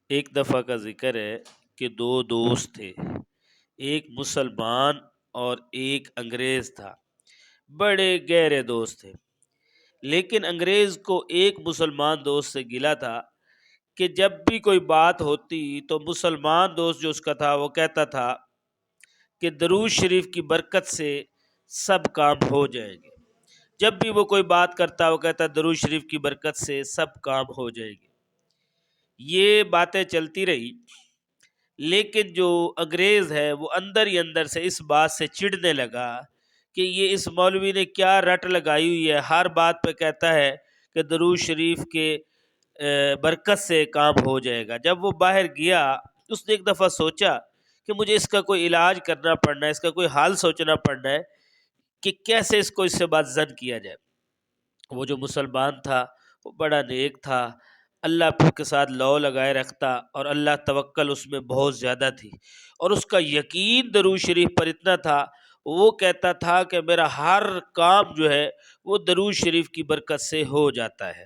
ایک دفعہ کا ذکر ہے کہ دو دوست تھے، ایک مسلمان اور ایک انگریز تھا۔ بڑے گہرے دوست تھے، لیکن انگریز کو ایک مسلمان دوست سے گلا تھا کہ جب بھی کوئی بات ہوتی تو مسلمان دوست جو اس کا تھا وہ کہتا تھا کہ درود شریف کی برکت سے سب کام ہو جائیں گے۔ جب بھی وہ کوئی بات کرتا وہ کہتا درود شریف کی برکت سے سب کام ہو جائیں گے۔ یہ باتیں چلتی رہی، لیکن جو انگریز ہے وہ اندر ہی اندر سے اس بات سے چڑھنے لگا کہ یہ اس مولوی نے کیا رٹ لگائی ہوئی ہے، ہر بات پہ کہتا ہے کہ درود شریف کے برکت سے کام ہو جائے گا۔ جب وہ باہر گیا اس نے ایک دفعہ سوچا کہ مجھے اس کا کوئی علاج کرنا پڑنا ہے، اس کا کوئی حال سوچنا پڑنا ہے کہ کیسے اس کو اس سے بات زن کیا جائے۔ وہ جو مسلمان تھا وہ بڑا نیک تھا، اللہ کے ساتھ لو لگائے رکھتا، اور اللہ توکل اس میں بہت زیادہ تھی، اور اس کا یقین درود شریف پر اتنا تھا، وہ کہتا تھا کہ میرا ہر کام جو ہے وہ درود شریف کی برکت سے ہو جاتا ہے۔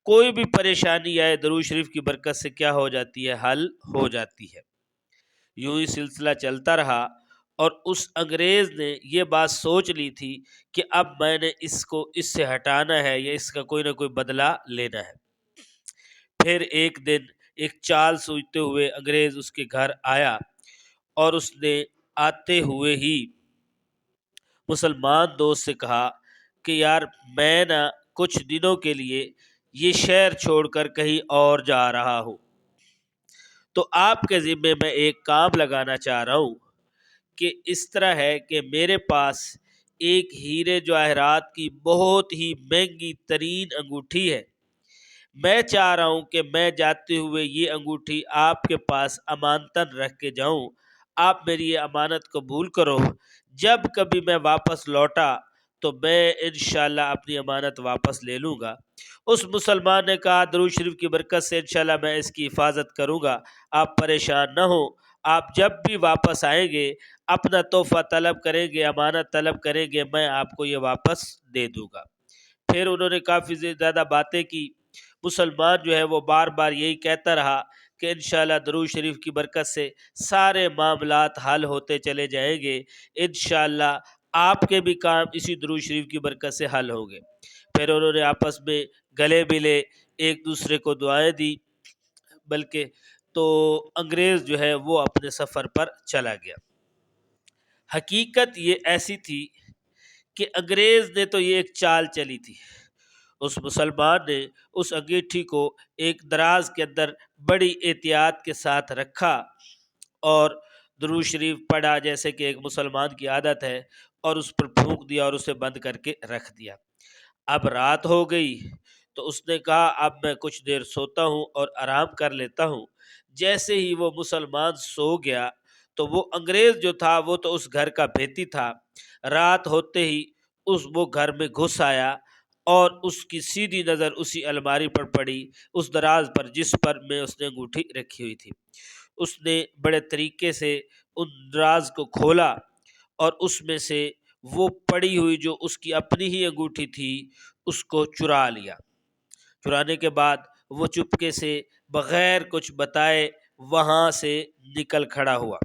کوئی بھی پریشانی آئے درود شریف کی برکت سے کیا ہو جاتی ہے، حل ہو جاتی ہے۔ یوں ہی سلسلہ چلتا رہا، اور اس انگریز نے یہ بات سوچ لی تھی کہ اب میں نے اس کو اس سے ہٹانا ہے یا اس کا کوئی نہ کوئی بدلہ لینا ہے۔ پھر ایک دن ایک چال سوچتے ہوئے انگریز اس کے گھر آیا، اور اس نے آتے ہوئے ہی مسلمان دوست سے کہا کہ یار میں نا کچھ دنوں کے لیے یہ شہر چھوڑ کر کہیں اور جا رہا ہوں، تو آپ کے ذمے میں ایک کام لگانا چاہ رہا ہوں کہ اس طرح ہے کہ میرے پاس ایک ہیرے جواہرات کی بہت ہی مہنگی ترین انگوٹھی ہے، میں چاہ رہا ہوں کہ میں جاتے ہوئے یہ انگوٹھی آپ کے پاس امانتاً رکھ کے جاؤں، آپ میری یہ امانت قبول کرو، جب کبھی میں واپس لوٹا تو میں انشاءاللہ اپنی امانت واپس لے لوں گا۔ اس مسلمان نے کہا درود شریف کی برکت سے انشاءاللہ میں اس کی حفاظت کروں گا، آپ پریشان نہ ہوں، آپ جب بھی واپس آئیں گے اپنا تحفہ طلب کریں گے، امانت طلب کریں گے، میں آپ کو یہ واپس دے دوں گا۔ پھر انہوں نے کافی زیادہ باتیں کی۔ مسلمان جو ہے وہ بار بار یہی کہتا رہا کہ انشاءاللہ درود شریف کی برکت سے سارے معاملات حل ہوتے چلے جائیں گے، انشاءاللہ آپ کے بھی کام اسی درود شریف کی برکت سے حل ہوں گے۔ پھر انہوں نے آپس میں گلے ملے، ایک دوسرے کو دعائیں دی، بلکہ تو انگریز جو ہے وہ اپنے سفر پر چلا گیا۔ حقیقت یہ ایسی تھی کہ انگریز نے تو یہ ایک چال چلی تھی، اس مسلمان نے اس انگیٹھی کو ایک دراز کے اندر بڑی احتیاط کے ساتھ رکھا اور درود شریف پڑھا جیسے کہ ایک مسلمان کی عادت ہے، اور اس پر پھونک دیا اور اسے بند کر کے رکھ دیا۔ اب رات ہو گئی تو اس نے کہا اب میں کچھ دیر سوتا ہوں اور آرام کر لیتا ہوں۔ جیسے ہی وہ مسلمان سو گیا تو وہ انگریز جو تھا وہ تو اس گھر کا بھیتی تھا، رات ہوتے ہی وہ گھر میں گھس آیا، اور اس کی سیدھی نظر اسی الماری پر پڑی، اس دراز پر جس پر میں اس نے انگوٹھی رکھی ہوئی تھی۔ اس نے بڑے طریقے سے ان دراز کو کھولا اور اس میں سے وہ پڑی ہوئی جو اس کی اپنی ہی انگوٹھی تھی اس کو چرا لیا۔ چرانے کے بعد وہ چپکے سے بغیر کچھ بتائے وہاں سے نکل کھڑا ہوا۔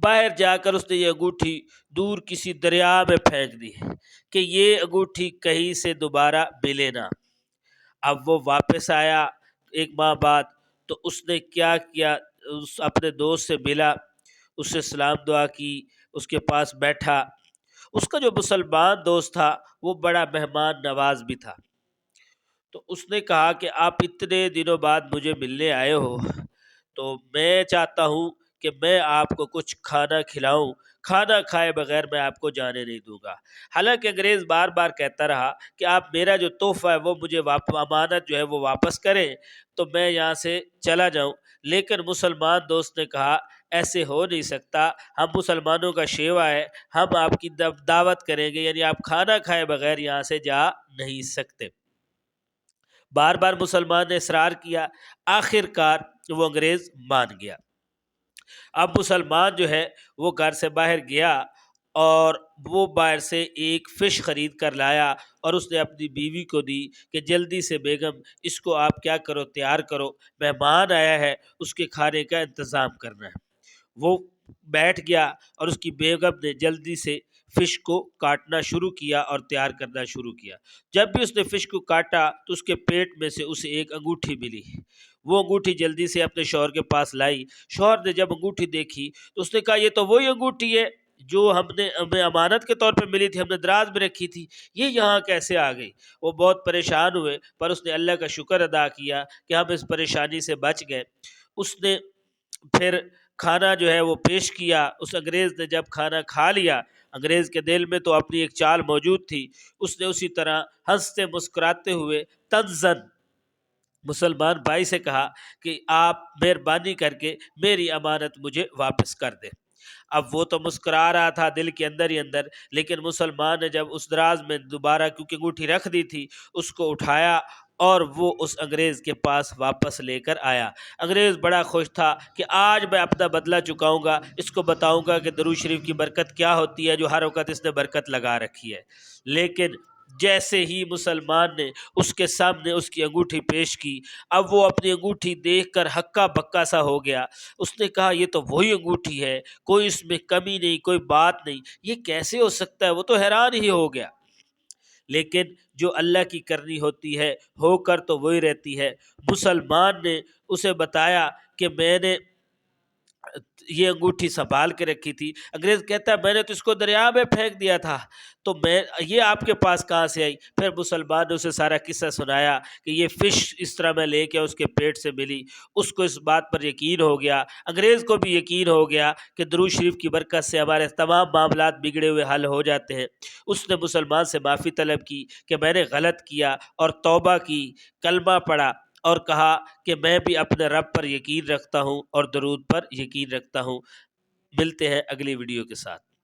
باہر جا کر اس نے یہ انگوٹھی دور کسی دریا میں پھینک دی کہ یہ انگوٹھی کہیں سے دوبارہ ملے نہ۔ اب وہ واپس آیا ایک ماہ بعد، تو اس نے کیا کیا، اپنے دوست سے ملا، اس سے سلام دعا کی، اس کے پاس بیٹھا۔ اس کا جو مسلمان دوست تھا وہ بڑا مہمان نواز بھی تھا، تو اس نے کہا کہ آپ اتنے دنوں بعد مجھے ملنے آئے ہو تو میں چاہتا ہوں کہ میں آپ کو کچھ کھانا کھلاؤں، کھانا کھائے بغیر میں آپ کو جانے نہیں دوں گا۔ حالانکہ انگریز بار بار کہتا رہا کہ آپ میرا جو تحفہ ہے وہ مجھے امانت جو ہے وہ واپس کریں تو میں یہاں سے چلا جاؤں، لیکن مسلمان دوست نے کہا ایسے ہو نہیں سکتا، ہم مسلمانوں کا شیوا ہے، ہم آپ کی دعوت کریں گے، یعنی آپ کھانا کھائے بغیر یہاں سے جا نہیں سکتے۔ بار بار مسلمان نے اصرار کیا، آخر کار وہ انگریز مان گیا۔ اب مسلمان جو ہے وہ گھر سے باہر گیا اور وہ باہر سے ایک فش خرید کر لایا اور اس نے اپنی بیوی کو دی کہ جلدی سے بیگم اس کو آپ کیا کرو، تیار کرو، مہمان آیا ہے، اس کے کھانے کا انتظام کرنا ہے۔ وہ بیٹھ گیا اور اس کی بیگم نے جلدی سے فش کو کاٹنا شروع کیا اور تیار کرنا شروع کیا۔ جب بھی اس نے فش کو کاٹا تو اس کے پیٹ میں سے اسے ایک انگوٹھی ملی۔ وہ انگوٹھی جلدی سے اپنے شوہر کے پاس لائی۔ شوہر نے جب انگوٹھی دیکھی تو اس نے کہا یہ تو وہی انگوٹھی ہے جو ہمیں امانت کے طور پہ ملی تھی، ہم نے دراز میں رکھی تھی، یہ یہاں کیسے آ گئی؟ وہ بہت پریشان ہوئے، پر اس نے اللہ کا شکر ادا کیا کہ ہم اس پریشانی سے بچ گئے۔ اس نے پھر کھانا جو ہے وہ پیش کیا۔ اس انگریز نے جب کھانا کھا لیا، انگریز کے دل میں تو اپنی ایک چال موجود تھی، اس نے اسی طرح ہنستے مسکراتے ہوئے تنزن مسلمان بھائی سے کہا کہ آپ مہربانی کر کے میری امانت مجھے واپس کر دیں۔ اب وہ تو مسکرا رہا تھا دل کے اندر ہی اندر، لیکن مسلمان نے جب اس دراز میں دوبارہ کیونکہ انگوٹھی رکھ دی تھی اس کو اٹھایا اور وہ اس انگریز کے پاس واپس لے کر آیا۔ انگریز بڑا خوش تھا کہ آج میں اپنا بدلہ چکاؤں گا، اس کو بتاؤں گا کہ درود شریف کی برکت کیا ہوتی ہے جو ہر وقت اس نے برکت لگا رکھی ہے۔ لیکن جیسے ہی مسلمان نے اس کے سامنے اس کی انگوٹھی پیش کی، اب وہ اپنی انگوٹھی دیکھ کر ہکا بکا سا ہو گیا۔ اس نے کہا یہ تو وہی انگوٹھی ہے، کوئی اس میں کمی نہیں، کوئی بات نہیں، یہ کیسے ہو سکتا ہے؟ وہ تو حیران ہی ہو گیا۔ لیکن جو اللہ کی کرنی ہوتی ہے ہو کر تو وہی رہتی ہے۔ مسلمان نے اسے بتایا کہ میں نے یہ انگوٹھی سنبھال کے رکھی تھی۔ انگریز کہتا ہے میں نے تو اس کو دریا میں پھینک دیا تھا، تو میں یہ آپ کے پاس کہاں سے آئی؟ پھر مسلمان نے اسے سارا قصہ سنایا کہ یہ فش اس طرح میں لے کے اس کے پیٹ سے ملی۔ اس کو اس بات پر یقین ہو گیا، انگریز کو بھی یقین ہو گیا کہ درود شریف کی برکت سے ہمارے تمام معاملات بگڑے ہوئے حل ہو جاتے ہیں۔ اس نے مسلمان سے معافی طلب کی کہ میں نے غلط کیا اور توبہ کی، کلمہ پڑھا اور کہا کہ میں بھی اپنے رب پر یقین رکھتا ہوں اور درود پر یقین رکھتا ہوں۔ ملتے ہیں اگلی ویڈیو کے ساتھ۔